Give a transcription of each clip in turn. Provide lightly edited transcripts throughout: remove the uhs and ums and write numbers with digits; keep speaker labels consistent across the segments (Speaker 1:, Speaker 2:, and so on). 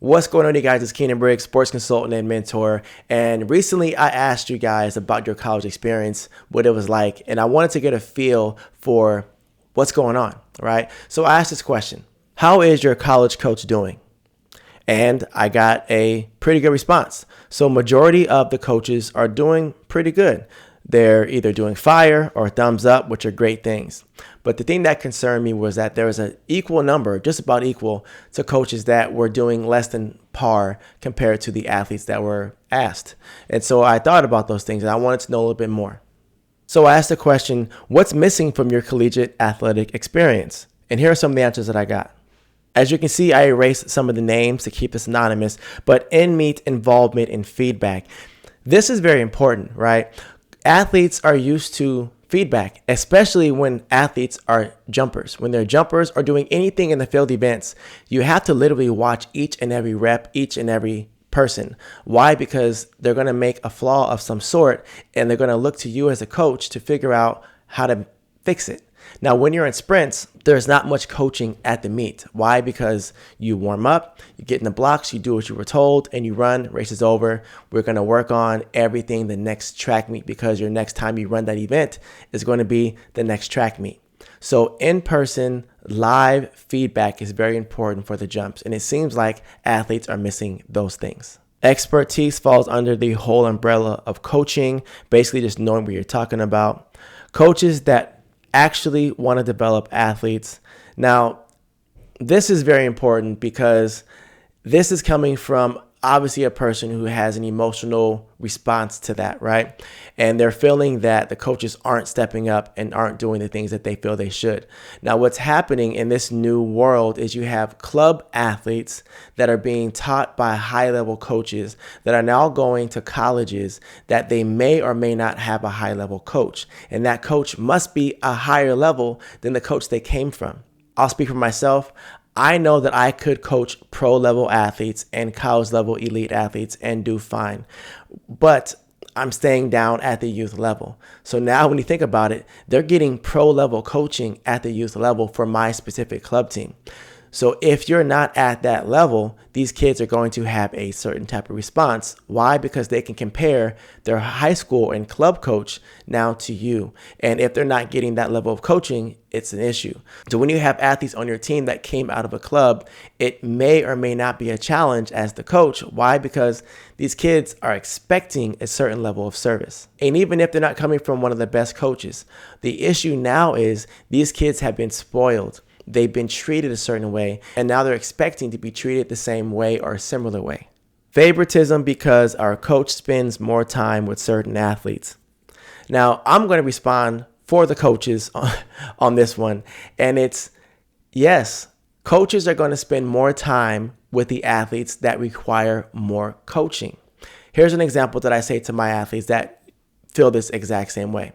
Speaker 1: What's going on, you guys? It's Keinan Briggs, sports consultant and mentor. And recently I asked you guys about your college experience, what it was like, and I wanted to get a feel for what's going on, right? So I asked this question: how is your college coach doing? And I got a pretty good response. So majority of the coaches are doing pretty good. They're either doing fire or thumbs up, which are great things. But the thing that concerned me was that there was an equal number, just about equal, to coaches that were doing less than par compared to the athletes that were asked. And so I thought about those things and I wanted to know a little bit more. So I asked the question, what's missing from your collegiate athletic experience? And here are some of the answers that I got. As you can see, I erased some of the names to keep this anonymous, but in-meet involvement and feedback. This is very important, right? Athletes are used to feedback, especially when athletes are jumpers. When they're jumpers or doing anything in the field events, you have to literally watch each and every rep, each and every person. Why? Because they're going to make a flaw of some sort and they're going to look to you as a coach to figure out how to fix it. Now, when you're in sprints, there's not much coaching at the meet. Why? Because you warm up, you get in the blocks, you do what you were told, and you run, race is over. We're going to work on everything the next track meet, because your next time you run that event is going to be the next track meet. So in-person live feedback is very important for the jumps, and it seems like athletes are missing those things. Expertise falls under the whole umbrella of coaching, basically just knowing what you're talking about. Coaches that actually want to develop athletes. Now, this is very important because this is coming from obviously a person who has an emotional response to that, right? And they're feeling that the coaches aren't stepping up and aren't doing the things that they feel they should. Now, what's happening in this new world is you have club athletes that are being taught by high-level coaches that are now going to colleges that they may or may not have a high-level coach. And that coach must be a higher level than the coach they came from. I'll speak for myself. I know that I could coach pro level athletes and college level elite athletes and do fine, but I'm staying down at the youth level. So now when you think about it, they're getting pro level coaching at the youth level for my specific club team. So if you're not at that level, these kids are going to have a certain type of response. Why? Because they can compare their high school and club coach now to you. And if they're not getting that level of coaching, it's an issue. So when you have athletes on your team that came out of a club, it may or may not be a challenge as the coach. Why? Because these kids are expecting a certain level of service. And even if they're not coming from one of the best coaches, the issue now is these kids have been spoiled. They've been treated a certain way, and now they're expecting to be treated the same way or a similar way. Favoritism because our coach spends more time with certain athletes. Now, I'm going to respond for the coaches on this one, and it's yes, coaches are going to spend more time with the athletes that require more coaching. Here's an example that I say to my athletes that feel this exact same way.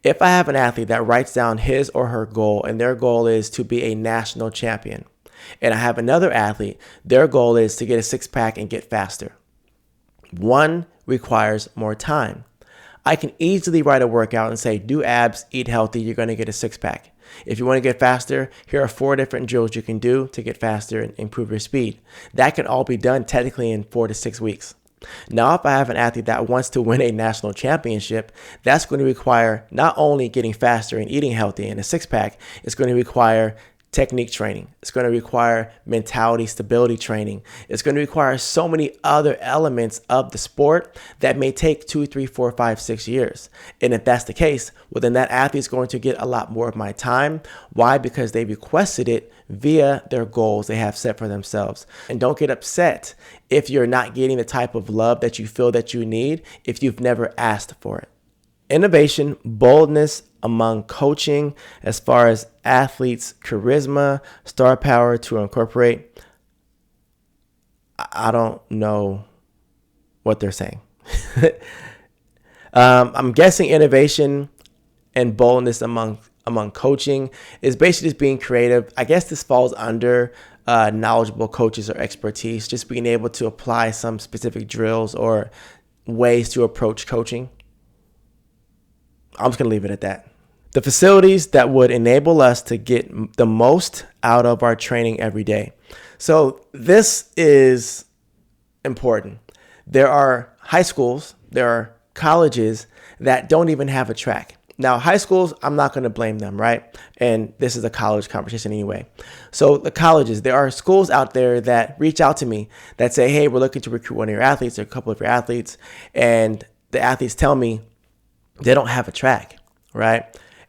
Speaker 1: If I have an athlete that writes down his or her goal and their goal is to be a national champion, and I have another athlete, their goal is to get a six-pack and get faster. One requires more time. I can easily write a workout and say, do abs, eat healthy, you're going to get a six-pack. If you want to get faster, here are 4 different drills you can do to get faster and improve your speed. That can all be done technically in 4 to 6 weeks. Now, if I have an athlete that wants to win a national championship, that's going to require not only getting faster and eating healthy and a six-pack, it's going to require technique training. It's going to require mentality, stability training. It's going to require so many other elements of the sport that may take 2, 3, 4, 5, 6 years. And if that's the case, well, then that athlete is going to get a lot more of my time. Why? Because they requested it via their goals they have set for themselves. And don't get upset if you're not getting the type of love that you feel that you need if you've never asked for it. Innovation, boldness among coaching as far as athletes, charisma, star power to incorporate. I don't know what they're saying. I'm guessing innovation and boldness among coaching is basically just being creative. I guess this falls under knowledgeable coaches or expertise, just being able to apply some specific drills or ways to approach coaching. I'm just going to leave it at that. The facilities that would enable us to get the most out of our training every day. So this is important. There are high schools, there are colleges that don't even have a track. Now, high schools, I'm not going to blame them, right? And this is a college conversation anyway. So the colleges, there are schools out there that reach out to me that say, hey, we're looking to recruit one of your athletes or a couple of your athletes. And the athletes tell me they don't have a track, right?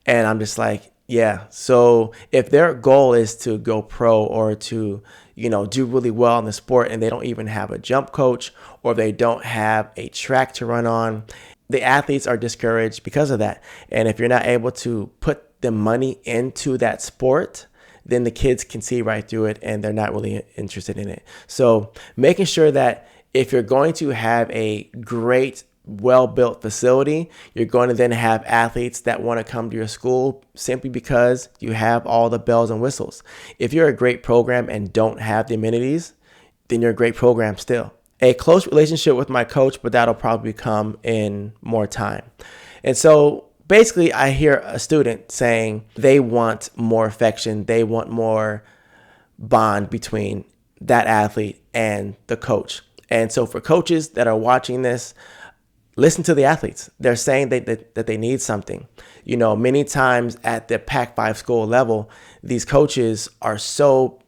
Speaker 1: And I'm just like, yeah. So if their goal is to go pro or to, do really well in the sport and they don't even have a jump coach or they don't have a track to run on, the athletes are discouraged because of that. And if you're not able to put the money into that sport, then the kids can see right through it and they're not really interested in it. So making sure that if you're going to have a great, well-built facility, you're going to then have athletes that want to come to your school simply because you have all the bells and whistles. If you're a great program and don't have the amenities, then you're a great program still. A close relationship with my coach, but that'll probably come in more time. And so basically I hear a student saying they want more affection. They want more bond between that athlete and the coach. And so for coaches that are watching this, listen to the athletes. They're saying that they need something. Many times at the Pac-5 school level, these coaches are so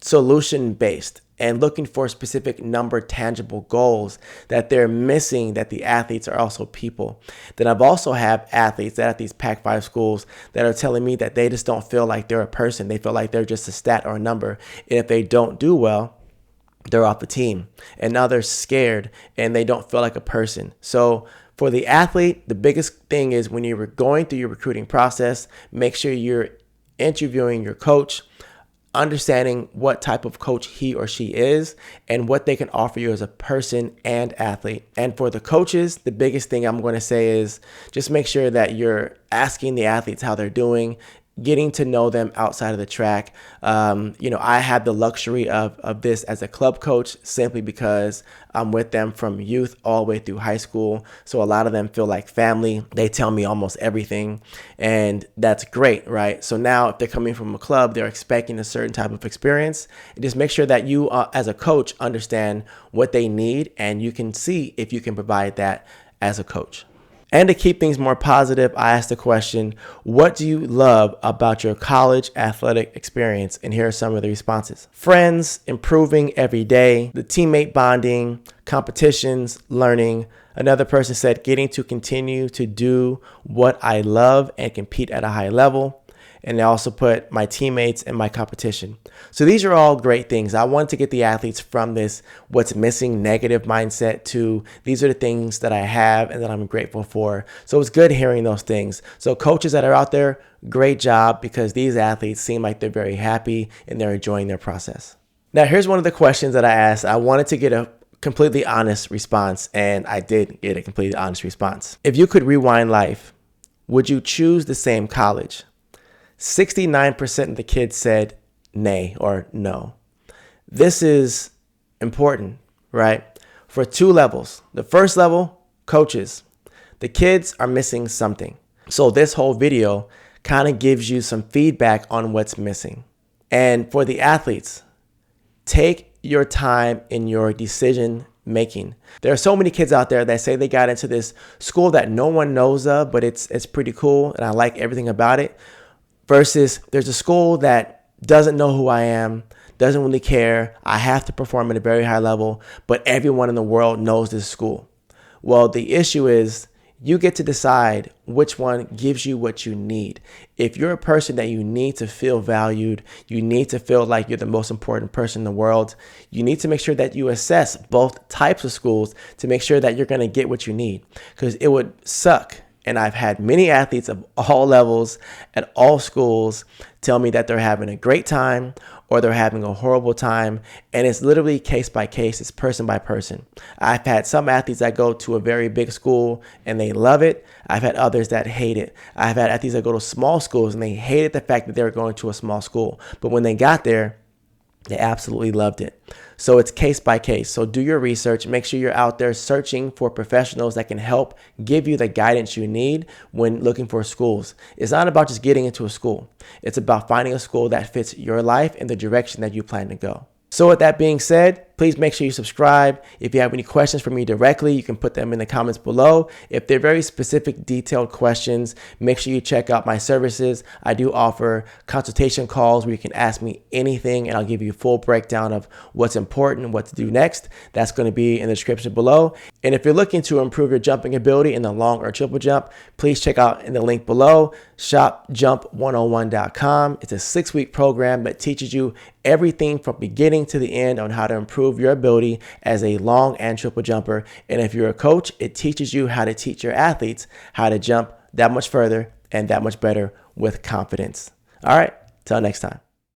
Speaker 1: solution-based and looking for specific number tangible goals that they're missing that the athletes are also people. Then I've also had athletes that at these Pac-5 schools that are telling me that they just don't feel like they're a person. They feel like they're just a stat or a number. And if they don't do well, they're off the team. And now they're scared and they don't feel like a person. So for the athlete, the biggest thing is when you're going through your recruiting process, make sure you're interviewing your coach, understanding what type of coach he or she is and what they can offer you as a person and athlete. And for the coaches, the biggest thing I'm going to say is just make sure that you're asking the athletes how they're doing, getting to know them outside of the track. I had the luxury of this as a club coach simply because I'm with them from youth all the way through high school. So a lot of them feel like family. They tell me almost everything, and that's great, right? So now if they're coming from a club, they're expecting a certain type of experience. And just make sure that you as a coach understand what they need and you can see if you can provide that as a coach. And to keep things more positive, I asked the question, what do you love about your college athletic experience? And here are some of the responses. Friends, improving every day, the teammate bonding, competitions, learning. Another person said, getting to continue to do what I love and compete at a high level. And they also put my teammates and my competition. So these are all great things. I want to get the athletes from this what's missing negative mindset to these are the things that I have and that I'm grateful for. So it's good hearing those things. So coaches that are out there, great job, because these athletes seem like they're very happy and they're enjoying their process. Now, here's one of the questions that I asked. I wanted to get a completely honest response, and I did get a completely honest response. If you could rewind life, would you choose the same college? 69% of the kids said nay or no. This is important, right? For two levels. The first level, coaches. The kids are missing something. So this whole video kind of gives you some feedback on what's missing. And for the athletes, take your time in your decision making. There are so many kids out there that say they got into this school that no one knows of, but it's pretty cool and I like everything about it. Versus there's a school that doesn't know who I am, doesn't really care. I have to perform at a very high level, but everyone in the world knows this school. Well, the issue is you get to decide which one gives you what you need. If you're a person that you need to feel valued, you need to feel like you're the most important person in the world, you need to make sure that you assess both types of schools to make sure that you're going to get what you need. Because it would suck. And I've had many athletes of all levels at all schools tell me that they're having a great time or they're having a horrible time. And it's literally case by case. It's person by person. I've had some athletes that go to a very big school and they love it. I've had others that hate it. I've had athletes that go to small schools and they hated the fact that they were going to a small school. But when they got there, They absolutely loved it. So it's case by case. So do your research. Make sure you're out there searching for professionals that can help give you the guidance you need when looking for schools. It's not about just getting into a school. It's about finding a school that fits your life and the direction that you plan to go. So with that being said, please make sure you subscribe. If you have any questions for me directly, you can put them in the comments below. If they're very specific, detailed questions, make sure you check out my services. I do offer consultation calls where you can ask me anything and I'll give you a full breakdown of what's important, what to do next. That's going to be in the description below. And if you're looking to improve your jumping ability in the long or triple jump, please check out in the link below, shopjump101.com. It's a 6-week program that teaches you everything from beginning to the end on how to improve your ability as a long and triple jumper. And if you're a coach, it teaches you how to teach your athletes how to jump that much further and that much better with confidence. All right, till next time.